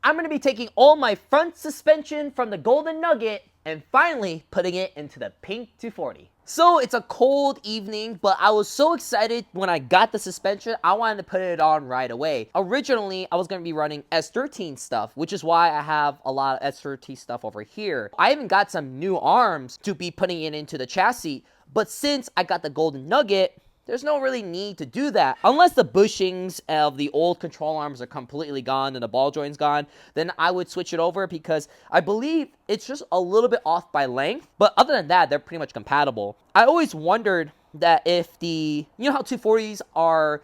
I'm going to be taking all my front suspension from the Golden Nugget and finally putting it into the Pink 240. So it's a cold evening, but I was so excited when I got the suspension, I wanted to put it on right away. Originally, I was going to be running S13 stuff, which is why I have a lot of S13 stuff over here. I even got some new arms to be putting it into the chassis, but since I got the Golden Nugget, there's no really need to do that. Unless the bushings of the old control arms are completely gone and the ball joint's gone, then I would switch it over because I believe it's just a little bit off by length. But other than that, they're pretty much compatible. I always wondered that if you know how 240s are,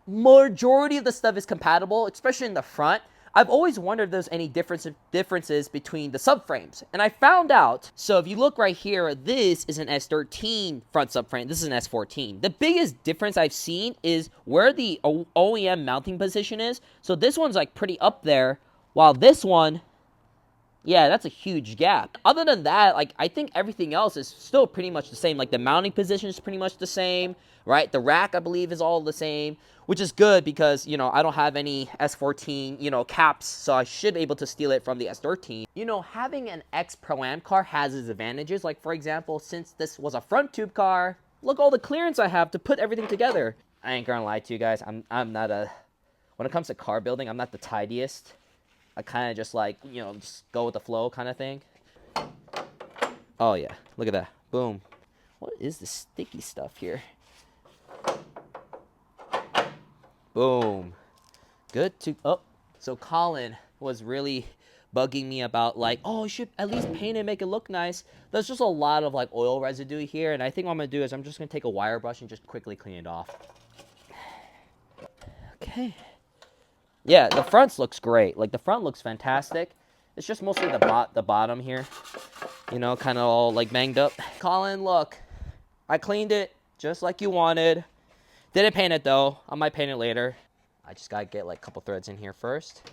majority of the stuff is compatible, especially in the front. I've always wondered if there's any differences between the subframes, and I found out. So if you look right here, this is an S13 front subframe. This is an S14. The biggest difference I've seen is where the OEM mounting position is. So this one's like pretty up there, while this one, yeah, that's a huge gap. Other than that, like, I think everything else is still pretty much the same. Like, the mounting position is pretty much the same, right? The rack, I believe, is all the same, which is good because, you know, I don't have any S14, you know, caps, so I should be able to steal it from the S13. You know, having an X-Pro-Am car has its advantages. Like, for example, since this was a front tube car, look all the clearance I have to put everything together. I ain't gonna lie to you guys. I'm not when it comes to car building, I'm not the tidiest. I kind of just like, you know, just go with the flow kind of thing. Oh, yeah. Look at that. Boom. What is this sticky stuff here? Boom. Good to... Oh, so Colin was really bugging me about, like, oh, you should at least paint it, make it look nice. There's just a lot of, like, oil residue here, and I think what I'm going to do is I'm just going to take a wire brush and just quickly clean it off. Okay. Yeah, the front looks great. Like, the front looks fantastic. It's just mostly the bottom here. You know, kind of all, like, banged up. Colin, look. I cleaned it just like you wanted. Didn't paint it, though. I might paint it later. I just gotta get, like, a couple threads in here first.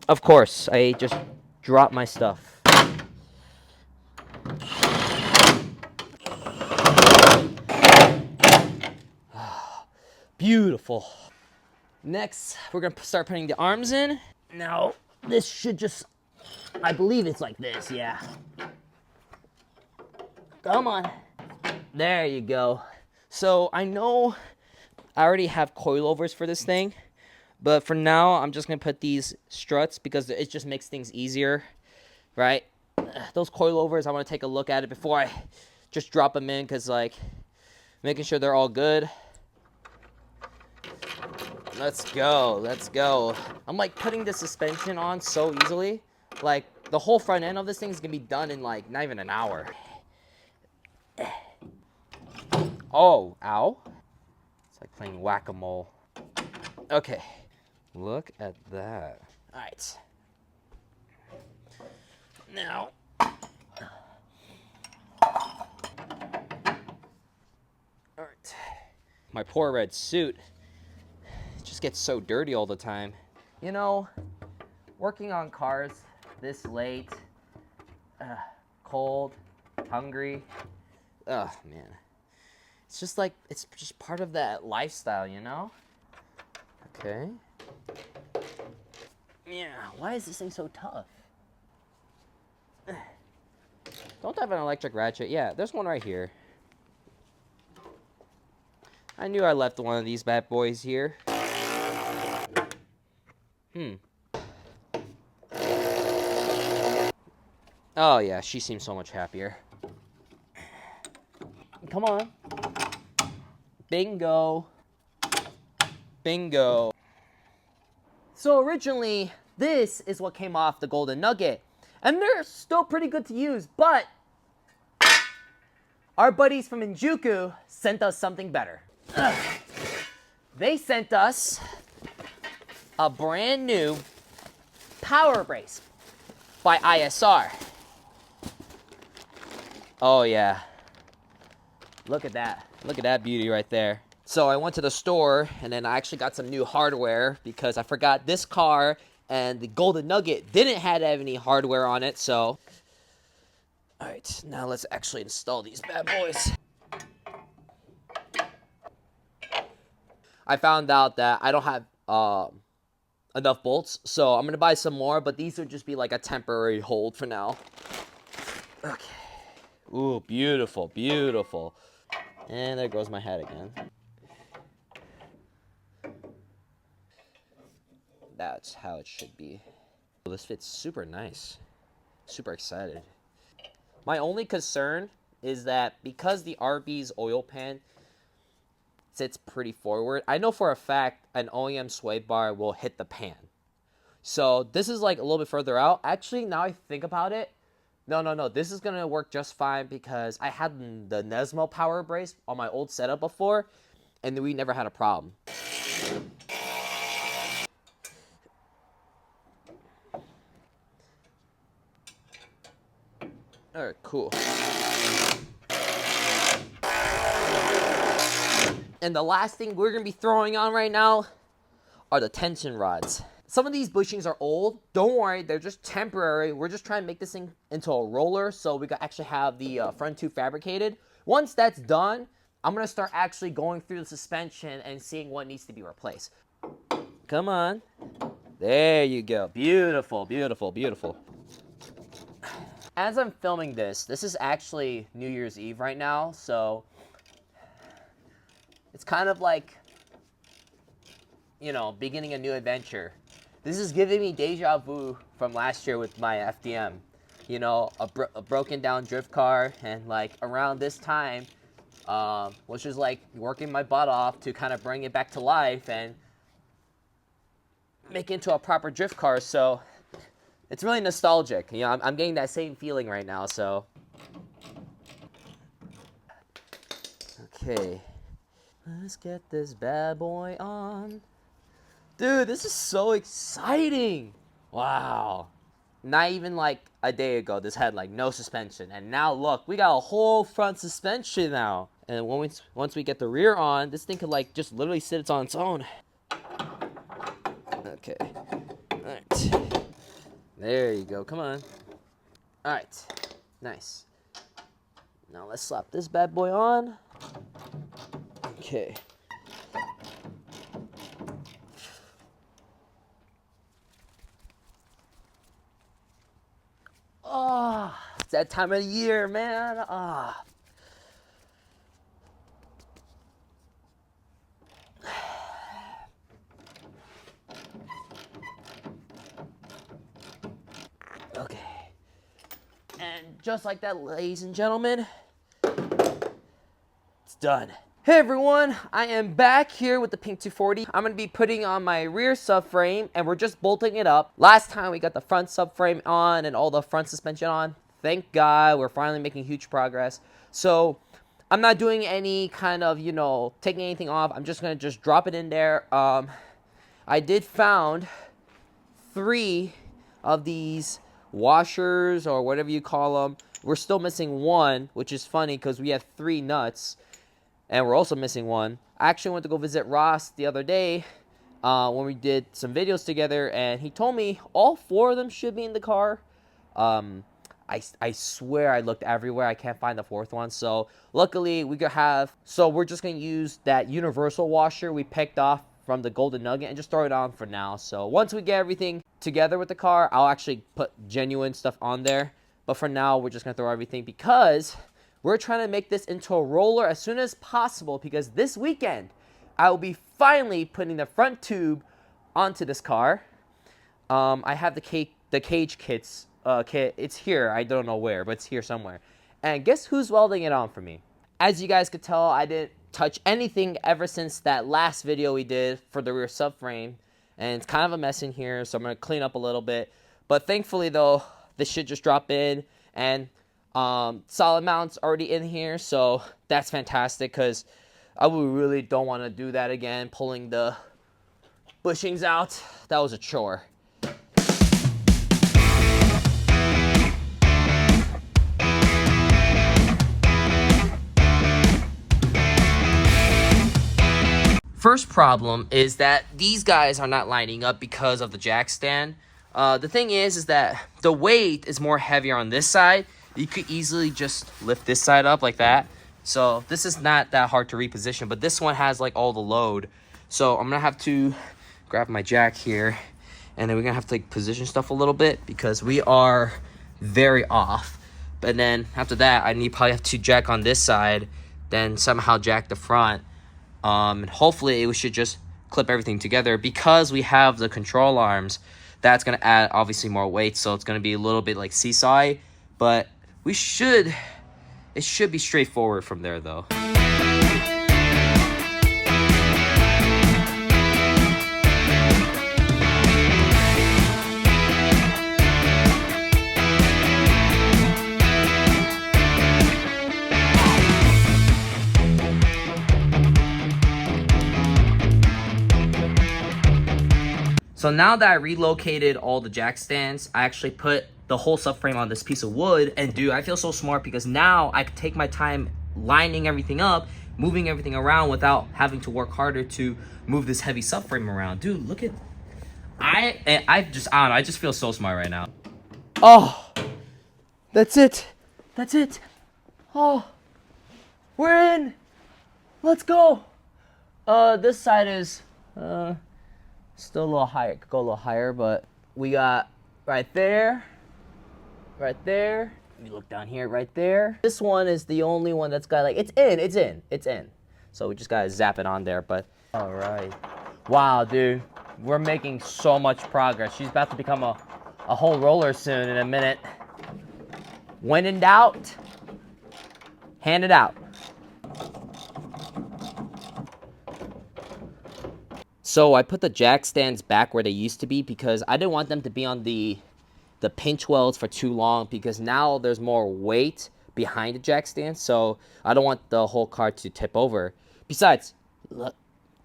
Of course, I just dropped my stuff. Beautiful. Next, we're going to start putting the arms in. Now, this should just, I believe it's like this, yeah. Come on. There you go. So, I know I already have coilovers for this thing, but for now, I'm just going to put these struts because it just makes things easier, right? Those coilovers, I want to take a look at it before I just drop them in because, like, making sure they're all good. Let's go, let's go. I'm like putting the suspension on so easily. Like the whole front end of this thing is gonna be done in like not even an hour. Oh, ow. It's like playing whack-a-mole. Okay, look at that. All right. Now. All right. My poor red suit just gets so dirty all the time. You know, working on cars this late, cold, hungry, oh man. It's just like, it's just part of that lifestyle, you know? Okay. Yeah, why is this thing so tough? Don't have an electric ratchet. Yeah, there's one right here. I knew I left one of these bad boys here. Oh yeah, she seems so much happier. Come on. Bingo. Bingo. So originally, this is what came off the Golden Nugget. And they're still pretty good to use, but our buddies from Injuku sent us something better. They sent us a brand new power brace by ISR. Oh yeah. Look at that. Look at that beauty right there. So I went to the store and then I actually got some new hardware because I forgot this car and the Golden Nugget didn't have any hardware on it, so. All right, now let's actually install these bad boys. I found out that I don't have enough bolts, so I'm gonna buy some more, but these would just be like a temporary hold for now. Okay. Ooh, beautiful, beautiful. And there goes my head again. That's how it should be. Well, this fits super nice. Super excited. My only concern is that because the Arby's oil pan sits pretty forward, I know for a fact an OEM sway bar will hit the pan. So this is like a little bit further out. Actually, now I think about it, no. This is going to work just fine because I had the Nesmo power brace on my old setup before, and we never had a problem. All right, cool. And the last thing we're going to be throwing on right now are the tension rods. Some of these bushings are old. Don't worry, they're just temporary. We're just trying to make this thing into a roller so we can actually have the front tube fabricated. Once that's done, I'm going to start actually going through the suspension and seeing what needs to be replaced. Come on. There you go. Beautiful, beautiful, beautiful. As I'm filming this is actually New Year's Eve right now, so it's kind of like, you know, beginning a new adventure. This is giving me deja vu from last year with my FDM. You know, a broken down drift car, and like around this time, was just like working my butt off to kind of bring it back to life and make it into a proper drift car. So it's really nostalgic. You know, I'm getting that same feeling right now, so. Okay. Let's get this bad boy on. Dude, this is so exciting. Wow. Not even like a day ago, this had like no suspension. And now look, we got a whole front suspension now. And once we get the rear on, this thing could like just literally sit on its own. Okay. All right. There you go. Come on. All right. Nice. Now let's slap this bad boy on. Okay. Oh, it's that time of the year, man. Ah. Okay. And just like that, ladies and gentlemen, it's done. Hey everyone, I am back here with the Pink 240. I'm going to be putting on my rear subframe, and we're just bolting it up. Last time we got the front subframe on and all the front suspension on. Thank God, we're finally making huge progress. So I'm not doing any kind of, you know, taking anything off. I'm just going to just drop it in there. I did found 3 of these washers or whatever you call them. We're still missing 1, which is funny because we have 3 nuts. And we're also missing 1. I actually went to go visit Ross the other day when we did some videos together, and he told me all 4 of them should be in the car. I swear I looked everywhere. I can't find the 4th one. So luckily we could have. So we're just gonna use that universal washer we picked off from the Golden Nugget and just throw it on for now. So once we get everything together with the car, I'll actually put genuine stuff on there. But for now, we're just gonna throw everything because we're trying to make this into a roller as soon as possible, because this weekend I will be finally putting the front tube onto this car. I have the cage kit. It's here. I don't know where, but it's here somewhere. And guess who's welding it on for me? As you guys could tell, I didn't touch anything ever since that last video we did for the rear subframe. And it's kind of a mess in here, so I'm going to clean up a little bit. But thankfully, though, this should just drop in. And solid mount's already in here, so that's fantastic, because I really don't want to do that again, pulling the bushings out. That was a chore. First problem is that these guys are not lining up because of the jack stand. The thing is that the weight is more heavier on this side. You could easily just lift this side up like that. So this is not that hard to reposition, but this one has like all the load. So I'm gonna have to grab my jack here And then we're gonna have to like position stuff a little bit because we are very off. But then after that, probably have to jack on this side, then somehow jack the front. And hopefully we should just clip everything together because we have the control arms. That's gonna add obviously more weight, so it's gonna be a little bit like seesaw, but it should be straightforward from there though. So now that I relocated all the jack stands, I actually put the whole subframe on this piece of wood. And dude, I feel so smart because now I can take my time lining everything up, moving everything around without having to work harder to move this heavy subframe around. Dude, look at, I don't know, I just feel so smart right now. Oh, that's it. That's it. Oh, we're in. Let's go. This side is, still a little higher, could go a little higher, but we got right there. You look down here, right there. This one is the only one that's got like, it's in. So we just gotta zap it on there, but all right. Wow, dude, we're making so much progress. She's about to become a whole roller soon in a minute. When in doubt, hand it out. So I put the jack stands back where they used to be because I didn't want them to be on the pinch welds for too long because now there's more weight behind the jack stand, so I don't want the whole car to tip over. Besides, look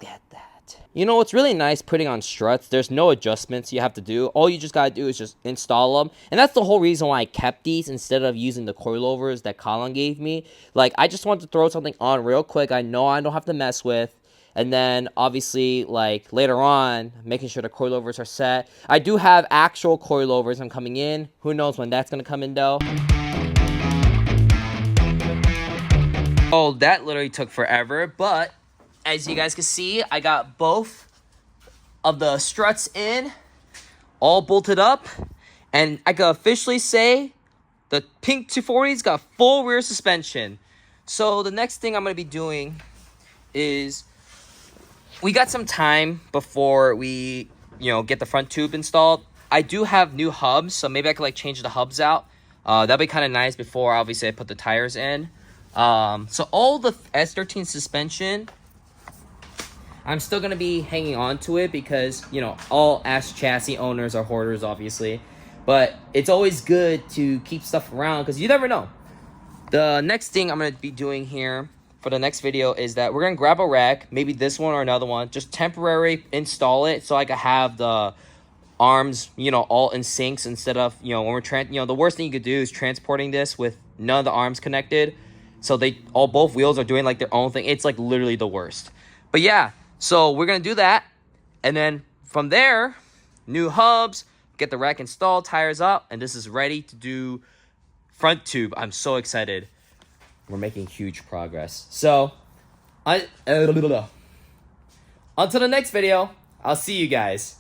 at that. You know what's really nice putting on struts? There's no adjustments you have to do. All you just gotta do is just install them. And that's the whole reason why I kept these instead of using the coilovers that Colin gave me. Like, I just wanted to throw something on real quick I know I don't have to mess with. And then, obviously, like, later on, making sure the coilovers are set. I do have actual coilovers I'm coming in. Who knows when that's going to come in, though. Oh, that literally took forever. But, as you guys can see, I got both of the struts in, all bolted up. And I can officially say the pink 240's got full rear suspension. So, the next thing I'm going to be doing is, we got some time before we, get the front tube installed. I do have new hubs, so maybe I could, like, change the hubs out. That'd be kind of nice before, obviously, I put the tires in. So all the S13 suspension, I'm still going to be hanging on to it because, all S chassis owners are hoarders, obviously. But it's always good to keep stuff around because you never know. The next thing I'm going to be doing here for the next video is that we're gonna grab a rack, maybe this one or another one, just temporary install it so I can have the arms, all in syncs instead of, when we're the worst thing you could do is transporting this with none of the arms connected. So both wheels are doing like their own thing. It's like literally the worst. But yeah, so we're gonna do that. And then from there, new hubs, get the rack installed, tires up, and this is ready to do front tube. I'm so excited. We're making huge progress. So, until the next video, I'll see you guys.